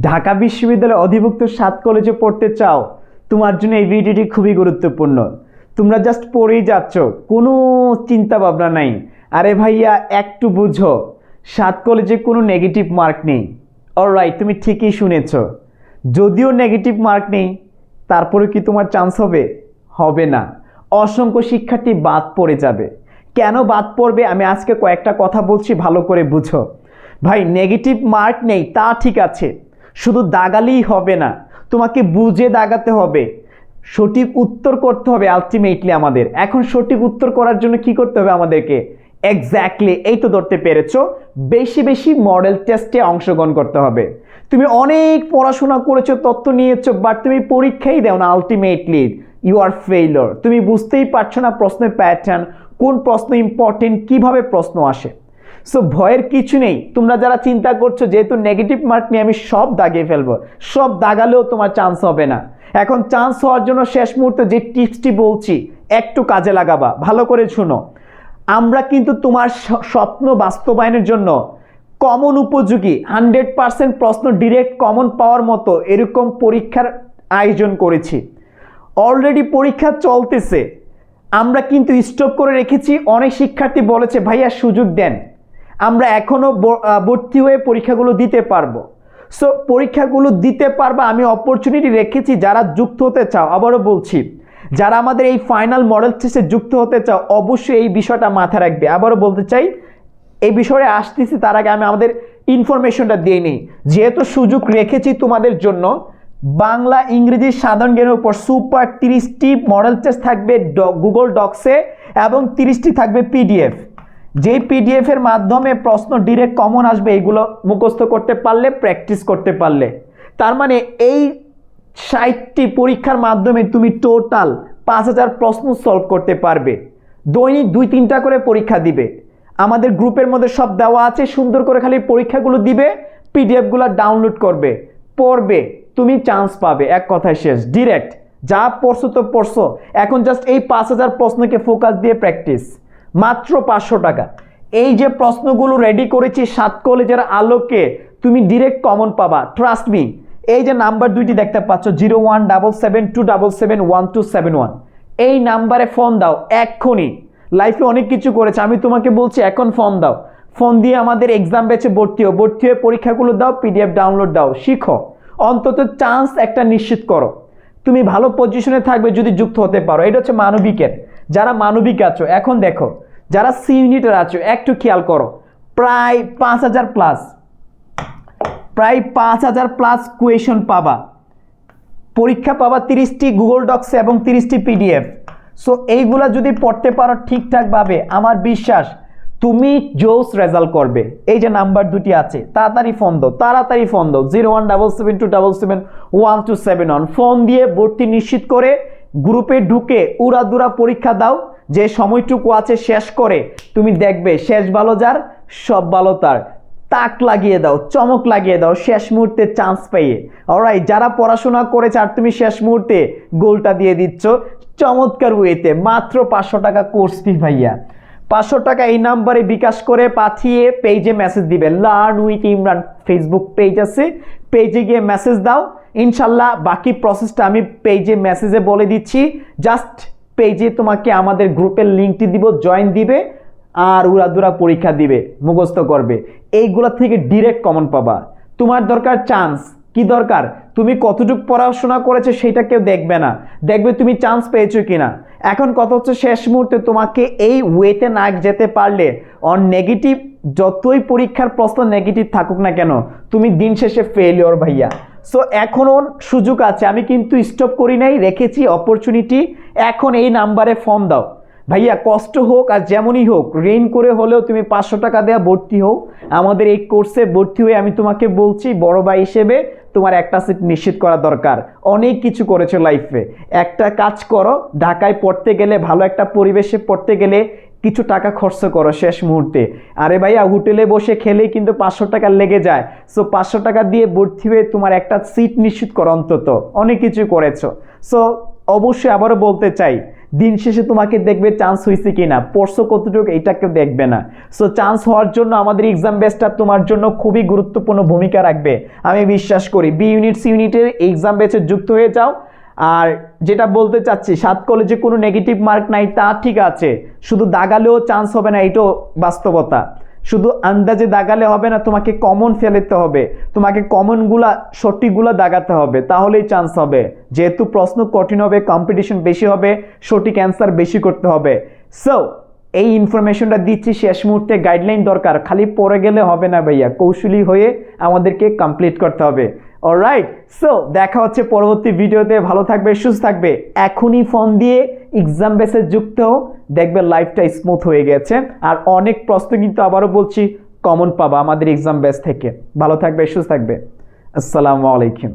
ঢাকা বিশ্ববিদ্যালয়ের অধিভুক্ত 7 কলেজে পড়তে চাও, তোমার জন্য এই ভিডিওটি খুবই গুরুত্বপূর্ণ। তোমরা জাস্ট পড়েই যাচ্ছ, কোনো চিন্তা ভাবনা নাই। আরে ভাইয়া একটু বুঝো, 7 কলেজে কোনো নেগেটিভ মার্ক নেই। অলরাইট, তুমি ঠিকই শুনেছ। যদিও নেগেটিভ মার্ক নেই, তারপরে কি তোমার চান্স হবে? হবে না। অসংখ্য শিক্ষার্থী বাদ পড়ে যাবে। কেন বাদ পড়বে আমি আজকে কয়েকটা কথা বলছি, ভালো করে বুঝো। ভাই, নেগেটিভ মার্ক নেই তা ঠিক আছে, শুধু দাগালেই হবে না, তোমাকে বুঝে দাগাতে হবে, সঠিক উত্তর করতে হবে। আলটিমেটলি আমাদের এখন সঠিক উত্তর করার জন্য কি করতে হবে আমাদেরকে? এক্স্যাক্টলি, এই তো ধরতে পেরেছো, বেশি বেশি মডেল টেস্টে অংশগ্রহণ করতে হবে। তুমি অনেক পড়াশোনা করেছো, তথ্য নিয়েছো, বাট তুমি পরীক্ষাই দাও না, আলটিমেটলি ইউ আর ফেইলিওর। তুমি বুঝতেই পারছো না প্রশ্নের প্যাটার্ন, কোন প্রশ্ন ইম্পর্টেন্ট, কিভাবে প্রশ্ন আসে। সো ভয়ের কিছু নেই। তোমরা যারা চিন্তা করছো যেহেতু নেগেটিভ মার্ক নিয়ে আমি সব দাগিয়ে ফেলবো, সব দাগালেও তোমার চান্স হবে না। এখন চান্স হওয়ার জন্য শেষ মুহূর্তে যে টিপসটি বলছি একটু কাজে লাগাবা, ভালো করে শুনো। আমরা কিন্তু তোমার স্বপ্ন বাস্তবায়নের জন্য কমন উপযোগী 100% প্রশ্ন ডিরেক্ট কমন পাওয়ার মতো এরকম পরীক্ষার আয়োজন করেছি। অলরেডি পরীক্ষা চলতেছে, আমরা কিন্তু স্টপ করে রেখেছি। অনেক শিক্ষার্থী বলেছে ভাইয়া সুযোগ দেন, আমরা এখনও ভর্তি হয়ে পরীক্ষাগুলো দিতে পারবো। সো পরীক্ষাগুলো দিতে পারবা, আমি অপরচুনিটি রেখেছি। যারা যুক্ত হতে চাও, আবারও বলছি, যারা আমাদের এই ফাইনাল মডেল টেস্টে যুক্ত হতে চাও, অবশ্যই এই বিষয়টা মাথায় রাখবে। আবারও বলতে চাই, এই বিষয়ে আসতেছি তার আগে আমি আমাদের ইনফরমেশনটা দিয়ে নিই। যেহেতু সুযোগ রেখেছি তোমাদের জন্য, বাংলা ইংরেজি সাধারণ জ্ঞানের উপর সুপার 30টি মডেল টেস্ট থাকবে গুগল ডক্সে এবং 30টি থাকবে পিডিএফ। যেই পিডিএফ এর মাধ্যমে প্রশ্ন ডিরেক্ট কমন আসবে, এগুলো মুখস্থ করতে পারলে, প্র্যাকটিস করতে পারলে, তার মানে এই 60টি পরীক্ষার মাধ্যমে তুমি টোটাল 5000 প্রশ্ন সলভ করতে পারবে। দৈনিক 2-3টা করে পরীক্ষা দিবে। আমাদের গ্রুপের মধ্যে সব দেওয়া আছে, সুন্দর করে খালি পরীক্ষাগুলো দিবে, পিডিএফগুলো ডাউনলোড করবে, পড়বে, তুমি চান্স পাবে। এক কথায় শেষ, ডিরেক্ট যা পড়ছো তো পড়ছো, এখন জাস্ট এই 5000 প্রশ্নকে ফোকাস দিয়ে প্র্যাকটিস। মাত্র 500 টাকা। এই যে প্রশ্নগুলো রেডি করেছি 7 কলেজের আলোকে, তুমি ডিরেক্ট কমন পাবা, ট্রাস্ট মি। এই যে নাম্বার দুইটি দেখতে পাচ্ছ, 0177271271, এই নাম্বারে ফোন দাও এক্ষুনি। লাইফে অনেক কিছু করেছে, আমি তোমাকে বলছি এখন ফোন দাও। ফোন দিয়ে আমাদের এক্সাম ব্যাচে ভর্তি হয়ে পরীক্ষাগুলো দাও, পিডিএফ ডাউনলোড দাও, শিখো, অন্তত চান্স একটা নিশ্চিত করো। তুমি ভালো পজিশনে থাকবে যদি যুক্ত হতে পারো। এটা হচ্ছে মানবিকের। যারা মানবিক আছো, এখন দেখো যারা সি ইউনিটের আছো, একটু খেয়াল করো, প্রায় 5000 প্লাস কোয়েশন পাবা, পরীক্ষা পাবা 30টি গুগল ডক্সে এবং 30টি পিডিএফ। সো এইগুলা যদি পড়তে পারো ঠিকঠাকভাবে, আমার বিশ্বাস তুমি জোস রেজাল্ট করবে। এই যে নাম্বার দুটি আছে, তাড়াতাড়ি ফোন দাও, 0177277121 ফোন দিয়ে ভর্তি নিশ্চিত করে গ্রুপে ঢুকে উড়াদুরা পরীক্ষা দাও। যে সময়টুকু আছে শেষ করে তুমি দেখবে শেষ ভালো যার, সব ভালো তার। তাক লাগিয়ে দাও, চমক লাগিয়ে দাও শেষ মুহূর্তে চান্স পেয়ে। অলরাইট, যারা পড়াশোনা করেছে আর তুমি শেষ মুহূর্তে গোলটা দিয়ে দিচ্ছ চমৎকার ওয়েতে। মাত্র 500 টাকা কোর্স ফি ভাইয়া। 500 টাকা এই নাম্বারে বিকাশ করে পাঠিয়ে পেজে মেসেজ দিবে, learn with Imran Facebook page আছে, পেজে গিয়ে মেসেজ দাও। ইনশাল্লাহ বাকি প্রসেসটা আমি পেজে মেসেজে বলে দিচ্ছি। জাস্ট পেজে তোমাকে আমাদের গ্রুপের লিঙ্কটি দিব, জয়েন দিবে, আর উড়াদুরা পরীক্ষা দিবে, মুখস্থ করবে। এইগুলা থেকে ডিরেক্ট কমন পাবা। তোমার দরকার চান্স। কি দরকার? তুমি কতটুকু পড়াশোনা করেছো সেটা কেউ দেখবে না, দেখবে তুমি চান্স পেয়েছো কিনা। এখন কথা হচ্ছে শেষ মুহূর্তে তোমাকে এই ওয়েতে না যেতে পারলে, অন নেগেটিভ যতই পরীক্ষার প্রশ্ন নেগেটিভ থাকুক না কেন, তুমি দিন শেষে ফেলিওর ভাইয়া। সো এখনও সুযোগ আছে, আমি কিন্তু স্টপ করি নাই, রেখেছি অপরচুনিটি। এখন এই নাম্বারে ফোন দাও ভাইয়া, কষ্ট হোক আর যেমনই হোক, রেইন করে হলেও তুমি 500 টাকা দেওয়া ভর্তি হোক আমাদের এই কোর্সে। ভর্তি হয়ে আমি তোমাকে বলছি, বড় ভাই হিসেবে তোমার একটা সিট নিশ্চিত করা দরকার। অনেক কিছু করেছো লাইফে, একটা কাজ করো, ঢাকায় পড়তে গেলে, ভালো একটা পরিবেশে পড়তে গেলে কিছু টাকা খরচ করো শেষ মুহূর্তে। আরে ভাইয়া, হোটেলে বসে খেলেই কিন্তু 500 টাকা লেগে যায়। সো 500 টাকা দিয়ে ভর্তি হয়ে তোমার একটা সিট নিশ্চিত করো অন্তত। অনেক কিছু করেছো। সো অবশ্যই আবারও বলতে চাই, দিন শেষে তোমাকে দেখবে চান্স হয়েছে কিনা, পড়ছো কতটুকু এটা কেউ দেখবে না। সো চান্স হওয়ার জন্য আমাদের এক্সাম বেসটা তোমার জন্য খুবই গুরুত্বপূর্ণ ভূমিকা রাখবে আমি বিশ্বাস করি। বি ইউনিট সি ইউনিটের এক্সাম বেসে যুক্ত হয়ে যাও। আর যেটা বলতে চাচ্ছি, 7 কলেজে কোনো নেগেটিভ মার্ক নাই তা ঠিক আছে, শুধু দাগালেও চান্স হবে না, এটাও বাস্তবতা। শুধু আন্দাজে দাগালে হবে না, তোমাকে কমন ফেলতে হবে, তোমাকে কমনগুলা সঠিকগুলা দাগাতে হবে, তাহলেই চান্স হবে। যেহেতু প্রশ্ন কঠিন হবে, কম্পিটিশন বেশি হবে, সঠিক অ্যান্সার বেশি করতে হবে। সো এই ইনফরমেশনটা দিচ্ছি শেষ মুহূর্তে, গাইডলাইন দরকার, খালি পড়ে গেলে হবে না ভাইয়া, কৌশলী হয়ে আমাদেরকে কমপ্লিট করতে হবে। অলরাইট, সো দেখা হচ্ছে পরবর্তী ভিডিওতে। ভালো থাকবে, সুস্থ থাকবে। এখনই ফোন দিয়ে এক্সাম বেসে যুক্ত হও, দেখবে লাইফটা স্মুথ হয়ে গেছে। আর অনেক প্রশ্ন কিন্তু আবারও বলছি কমন পাবা আমাদের এক্সাম বেস থেকে। ভালো থাকবে, সুস্থ থাকবে। আসসালামু আলাইকুম।